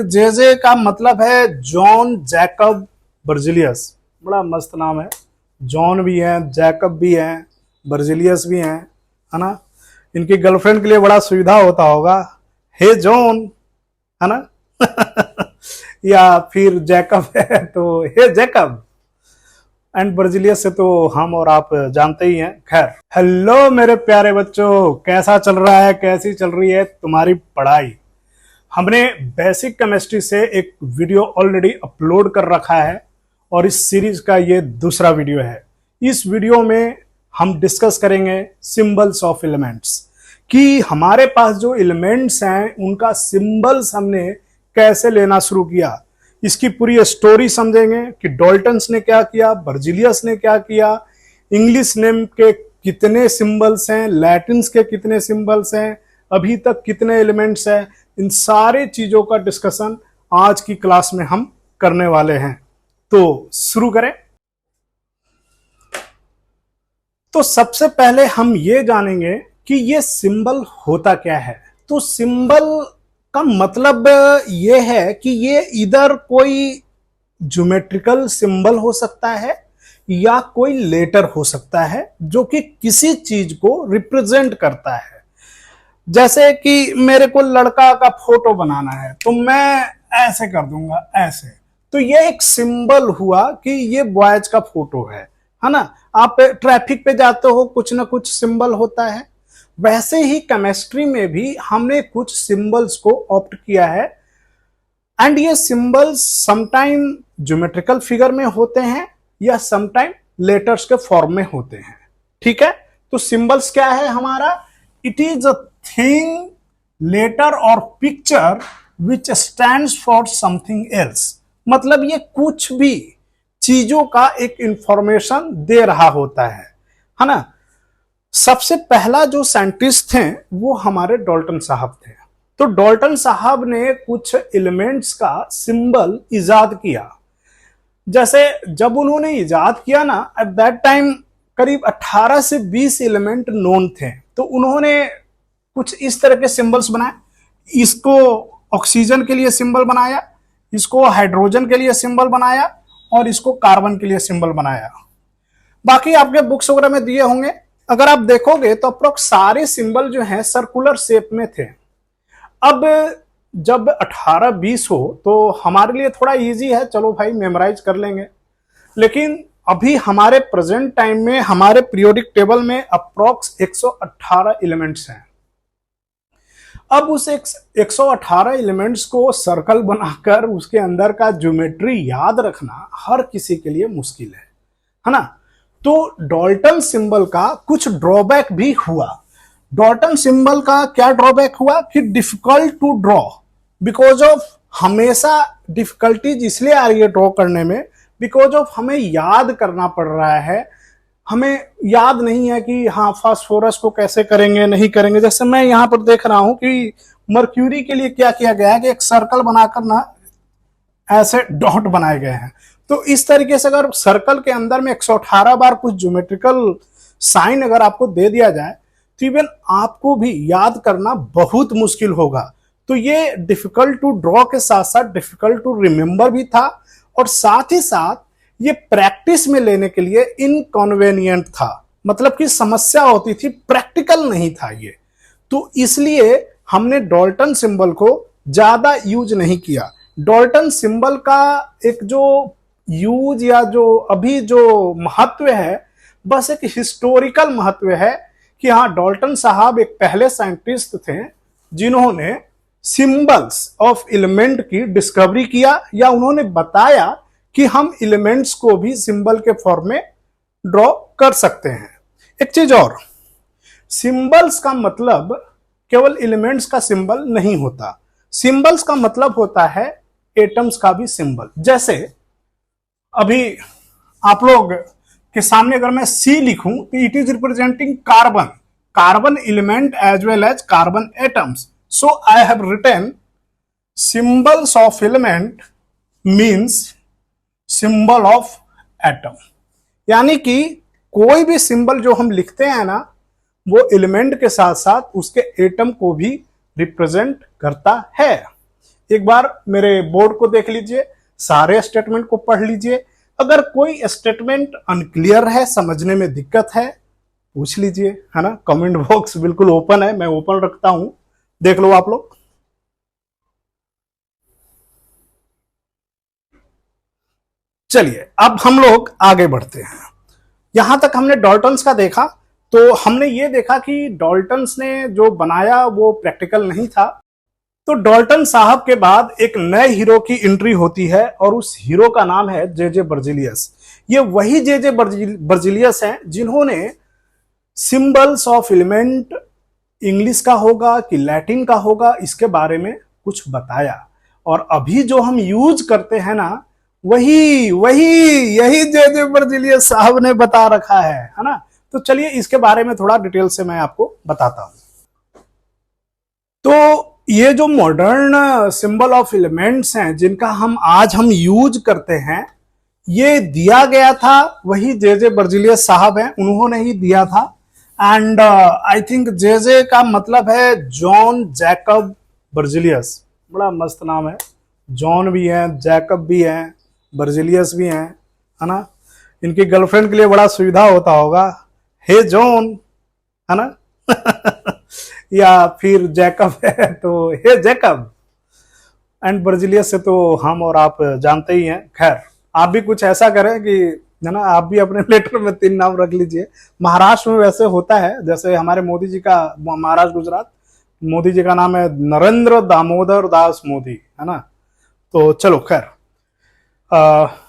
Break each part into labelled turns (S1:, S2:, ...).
S1: JJ का मतलब है जॉन जैकब बर्जिलियस। बड़ा मस्त नाम है। जॉन भी है, जैकब भी है, बर्जिलियस भी है, है ना। इनकी गर्लफ्रेंड के लिए बड़ा सुविधा होता होगा, हे जॉन, है ना। या फिर जैकब है तो हे जैकब। एंड बर्जिलियस से तो हम और आप जानते ही हैं। खैर, हेलो मेरे प्यारे बच्चों, कैसा चल रहा है, कैसी चल रही है तुम्हारी पढ़ाई। हमने बेसिक केमिस्ट्री से एक वीडियो ऑलरेडी अपलोड कर रखा है और इस सीरीज का ये दूसरा वीडियो है। इस वीडियो में हम डिस्कस करेंगे सिंबल्स ऑफ एलिमेंट्स, कि हमारे पास जो एलिमेंट्स हैं उनका सिंबल्स हमने कैसे लेना शुरू किया। इसकी पूरी स्टोरी समझेंगे कि डाल्टन्स ने क्या किया, बर्जिलियस ने क्या किया, इंग्लिश नेम के कितने सिंबल्स हैं, लैटिन्स के कितने सिंबल्स हैं, अभी तक कितने एलिमेंट्स हैं। इन सारे चीजों का डिस्कशन आज की क्लास में हम करने वाले हैं। तो शुरू करें। तो सबसे पहले हम ये जानेंगे कि ये सिंबल होता क्या है। तो सिंबल का मतलब ये है कि ये इधर कोई ज्योमेट्रिकल सिंबल हो सकता है या कोई लेटर हो सकता है जो कि किसी चीज को रिप्रेजेंट करता है। जैसे कि मेरे को लड़का का फोटो बनाना है तो मैं ऐसे कर दूंगा, ऐसे, तो ये एक सिंबल हुआ कि ये बॉयज का फोटो है ना। आप ट्रैफिक पे जाते हो, कुछ ना कुछ सिंबल होता है। वैसे ही केमिस्ट्री में भी हमने कुछ सिंबल्स को ऑप्ट किया है एंड ये सिंबल्स समटाइम ज्योमेट्रिकल फिगर में होते हैं या समटाइम लेटर्स के फॉर्म में होते हैं। ठीक है, तो सिंबल्स क्या है हमारा? It is a thing, letter और picture which stands for something else. मतलब ये कुछ भी चीजों का एक इंफॉर्मेशन दे रहा होता है ना। सबसे पहला जो साइंटिस्ट थे वो हमारे डाल्टन साहब थे। तो डाल्टन साहब ने कुछ एलिमेंट्स का सिंबल इजाद किया। जैसे जब उन्होंने इजाद किया ना, एट दैट टाइम करीब 18 से 20 एलिमेंट नोन थे। तो उन्होंने कुछ इस तरह के सिंबल्स बनाए। इसको ऑक्सीजन के लिए सिंबल बनाया, इसको हाइड्रोजन के लिए सिंबल बनाया और इसको कार्बन के लिए सिंबल बनाया। बाकी आपके बुक्स वगैरह में दिए होंगे, अगर आप देखोगे तो अप्रोक्स सारे सिंबल जो हैं सर्कुलर शेप में थे। अब जब 18-20 हो तो हमारे लिए थोड़ा इजी है, चलो भाई मेमोराइज कर लेंगे। लेकिन अभी हमारे प्रेजेंट टाइम में हमारे पीरियोडिक टेबल में अप्रोक्स 118 एलिमेंट्स हैं। अब उस 118 एलिमेंट्स को सर्कल बनाकर उसके अंदर का ज्योमेट्री याद रखना हर किसी के लिए मुश्किल है ना। तो डाल्टन सिंबल का कुछ ड्रॉबैक भी हुआ। डाल्टन सिंबल का क्या ड्रॉबैक हुआ कि difficult to draw, because of हमेशा डिफिकल्टीज इसलिए आ रही है ड्रॉ करने में, बिकॉज ऑफ हमें याद करना पड़ रहा है। हमें याद नहीं है कि हाँ फास्फोरस को कैसे करेंगे, नहीं करेंगे। जैसे मैं यहां पर देख रहा हूं कि मर्क्यूरी के लिए क्या किया गया है कि एक सर्कल बनाकर ना ऐसे डॉट बनाए गए हैं। तो इस तरीके से अगर सर्कल के अंदर में 118 बार कुछ ज्योमेट्रिकल साइन अगर आपको दे दिया जाए तो इवन आपको भी याद करना बहुत मुश्किल होगा। तो ये डिफिकल्ट टू ड्रॉ के साथ साथ डिफिकल्ट टू रिमेंबर भी था, और साथ ही साथ ये प्रैक्टिस में लेने के लिए इनकन्वीनियंट था। मतलब कि समस्या होती थी, प्रैक्टिकल नहीं था ये। तो इसलिए हमने डाल्टन सिंबल को ज्यादा यूज नहीं किया। डाल्टन सिंबल का एक जो यूज या जो अभी जो महत्व है, बस एक हिस्टोरिकल महत्व है कि हाँ डाल्टन साहब एक पहले साइंटिस्ट थे जिन्होंने सिंबल्स ऑफ एलिमेंट की डिस्कवरी किया, या उन्होंने बताया कि हम एलिमेंट्स को भी सिंबल के फॉर्म में ड्रॉ कर सकते हैं। एक चीज और, सिंबल्स का मतलब केवल एलिमेंट्स का सिंबल नहीं होता। सिंबल्स का मतलब होता है एटम्स का भी सिंबल। जैसे अभी आप लोग के सामने अगर मैं सी लिखूं तो it is representing carbon, carbon element as well as carbon atoms. So I have written symbols of element means symbol of atom. यानी कि कोई भी सिंबल जो हम लिखते हैं ना, वो एलिमेंट के साथ साथ उसके एटम को भी रिप्रेजेंट करता है। एक बार मेरे बोर्ड को देख लीजिए, सारे स्टेटमेंट को पढ़ लीजिए। अगर कोई स्टेटमेंट अनक्लियर है, समझने में दिक्कत है, पूछ लीजिए, है ना। कमेंट बॉक्स बिल्कुल ओपन है, मैं ओपन रखता हूं, देख लो आप लोग। चलिए अब हम लोग आगे बढ़ते हैं। यहां तक हमने डाल्टन्स का देखा, तो हमने ये देखा कि डाल्टन्स ने जो बनाया वो प्रैक्टिकल नहीं था। तो डाल्टन साहब के बाद एक नए हीरो की एंट्री होती है और उस हीरो का नाम है जे बर्जिलियस। ये वही जे बर्जिलियस हैं जिन्होंने सिंबल्स ऑफ एलिमेंट इंग्लिश का होगा कि लैटिन का होगा, इसके बारे में कुछ बताया। और अभी जो हम यूज करते हैं ना, वही वही यही जे बर्जिलियस साहब ने बता रखा है ना। तो चलिए इसके बारे में थोड़ा डिटेल से मैं आपको बताता हूं। तो ये जो मॉडर्न सिंबल ऑफ एलिमेंट्स हैं जिनका आज हम यूज करते हैं, ये दिया गया था वही जे बर्जिलियस साहब हैं, उन्होंने ही दिया था। एंड आई थिंक जे का मतलब है जॉन जैकब बर्जिलियस। बड़ा मस्त नाम है, जॉन भी है, जैकब भी है, बर्जिलियस भी हैं, है ना। इनकी गर्लफ्रेंड के लिए बड़ा सुविधा होता होगा, हे जॉन, है ना। या फिर जैकब है तो हे जैकब। एंड बर्जिलियस से तो हम और आप जानते ही हैं। खैर, आप भी कुछ ऐसा करें कि, है ना, आप भी अपने लेटर में 3 नाम रख लीजिए। महाराष्ट्र में वैसे होता है, जैसे हमारे मोदी जी का, महाराष्ट्र गुजरात, मोदी जी का नाम है नरेंद्र दामोदर दास मोदी, है ना। तो चलो खैर,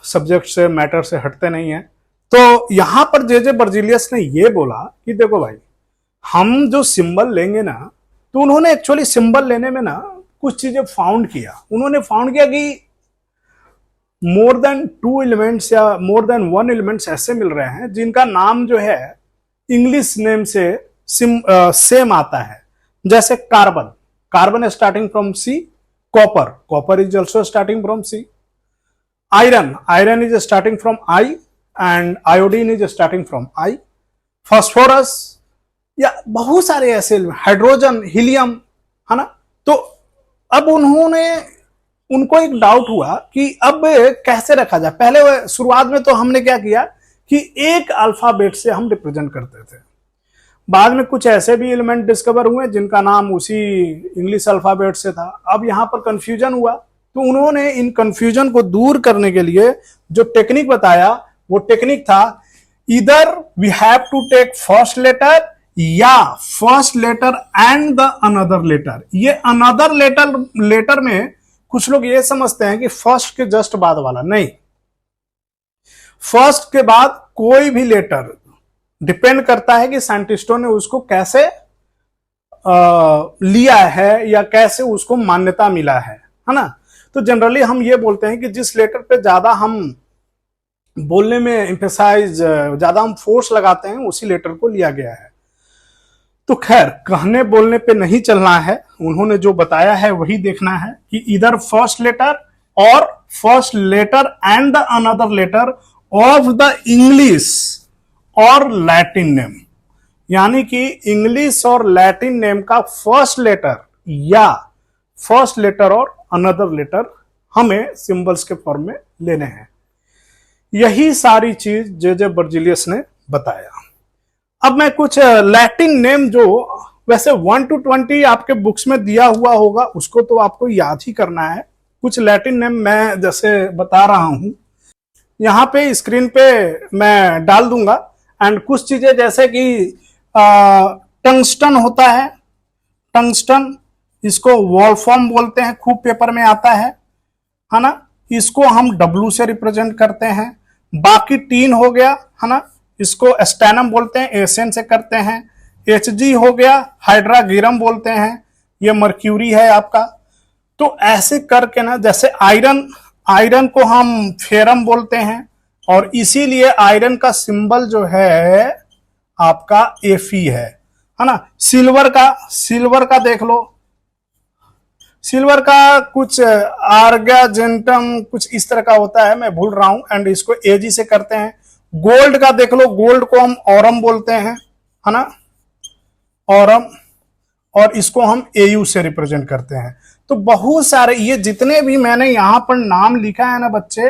S1: सब्जेक्ट से, मैटर से हटते नहीं है। तो यहां पर जे बर्जिलियस ने ये बोला कि देखो भाई, हम जो सिंबल लेंगे ना, तो उन्होंने एक्चुअली सिंबल लेने में ना कुछ चीजें फाउंड किया। उन्होंने फाउंड किया कि मोर देन 2 एलिमेंट्स या मोर देन 1 एलिमेंट्स ऐसे मिल रहे हैं जिनका नाम जो है इंग्लिश नेम से सेम आता है। जैसे carbon, carbon starting from C, copper, copper is also starting from C, iron, iron is starting from I, and iodine is starting from I, phosphorus, या बहुत सारे ऐसे, हाइड्रोजन, हीलियम, है ना। तो अब उनको एक डाउट हुआ कि अब कैसे रखा जाए। पहले शुरुआत में तो हमने क्या किया कि एक अल्फाबेट से हम रिप्रेजेंट करते थे। बाद में कुछ ऐसे भी एलिमेंट डिस्कवर हुए जिनका नाम उसी इंग्लिश अल्फाबेट से था। अब यहां पर कंफ्यूजन हुआ, तो उन्होंने इन कंफ्यूजन को दूर करने के लिए जो टेक्निक बताया, वो टेक्निक था इधर we have to take first letter या first letter and the another letter. ये अनदर लेटर में कुछ लोग ये समझते हैं कि फर्स्ट के जस्ट बाद वाला, नहीं, फर्स्ट के बाद कोई भी लेटर डिपेंड करता है कि साइंटिस्टों ने उसको कैसे लिया है या कैसे उसको मान्यता मिला है ना। तो जनरली हम ये बोलते हैं कि जिस लेटर पे ज्यादा हम बोलने में एम्फेसाइज, ज्यादा हम फोर्स लगाते हैं, उसी लेटर को लिया गया है। तो खैर, कहने बोलने पे नहीं चलना है, उन्होंने जो बताया है वही देखना है कि इधर फर्स्ट लेटर और first letter and the another letter of the English और लैटिन नेम, यानी कि इंग्लिश और लैटिन नेम का फर्स्ट लेटर या फर्स्ट लेटर और अनदर लेटर हमें सिंबल्स के फॉर्म में लेने हैं। यही सारी चीज जे बर्जिलियस ने बताया। अब मैं कुछ लैटिन नेम, जो वैसे 1 to 20 आपके बुक्स में दिया हुआ होगा, उसको तो आपको याद ही करना है। कुछ लैटिन नेम मैं जैसे बता रहा हूं, यहां पे स्क्रीन पे मैं डाल दूंगा। एंड कुछ चीजें जैसे कि टंगस्टन होता है, टंगस्टन, इसको वॉल्फ्राम बोलते हैं, खूब पेपर में आता है ना। इसको हम W से रिप्रेजेंट करते हैं। बाकी टीन हो गया, है ना, इसको स्टैनम बोलते हैं, एसन से करते हैं। Hg हो गया, हाइड्रागिरम बोलते हैं, ये मर्क्यूरी है आपका। तो ऐसे करके ना, जैसे आयरन, आयरन को हम फेरम बोलते हैं, और इसीलिए आयरन का सिंबल जो है आपका Fe है ना। सिल्वर का देख लो, सिल्वर का कुछ आर्गाजेंटम कुछ इस तरह का होता है, मैं भूल रहा हूं, एंड इसको Ag से करते हैं। गोल्ड का देख लो, गोल्ड को हम ऑरम बोलते हैं, है ना, ऑरम, और इसको हम Au से रिप्रेजेंट करते हैं। तो बहुत सारे ये जितने भी मैंने यहां पर नाम लिखा है ना बच्चे,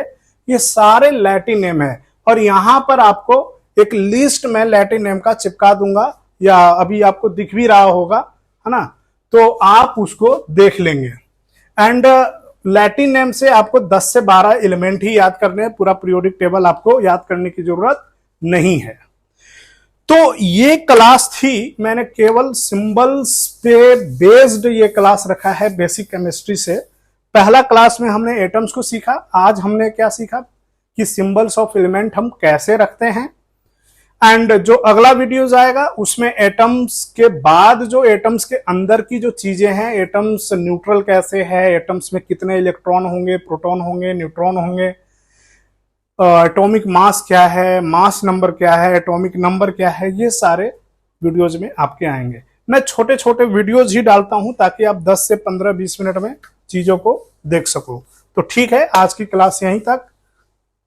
S1: ये सारे लैटिन नेम है। और यहां पर आपको एक लिस्ट में लैटिन नेम का चिपका दूंगा, या अभी आपको दिख भी रहा होगा, है ना, तो आप उसको देख लेंगे। एंड लैटिन नेम से आपको 10 से 12 एलिमेंट ही याद करने हैं, पूरा पीरियोडिक टेबल आपको याद करने की जरूरत नहीं है। तो ये क्लास थी, मैंने केवल सिंबल्स पे बेस्ड ये क्लास रखा है बेसिक केमिस्ट्री से। पहला क्लास में हमने एटम्स को सीखा, आज हमने क्या सीखा कि सिंबल्स ऑफ एलिमेंट हम कैसे रखते हैं। एंड जो अगला वीडियोस आएगा उसमें एटम्स के बाद जो एटम्स के अंदर की जो चीजें हैं, एटम्स न्यूट्रल कैसे है, एटम्स में कितने इलेक्ट्रॉन होंगे, प्रोटॉन होंगे, न्यूट्रॉन होंगे, एटॉमिक मास क्या है, मास नंबर क्या है, एटॉमिक नंबर क्या है, ये सारे वीडियोज में आपके आएंगे। मैं छोटे छोटे वीडियोज ही डालता हूं ताकि आप 10 से 15-20 मिनट में चीजों को देख सको। तो ठीक है, आज की क्लास यहीं तक,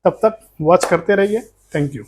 S1: तब तक वॉच करते रहिए। Thank you.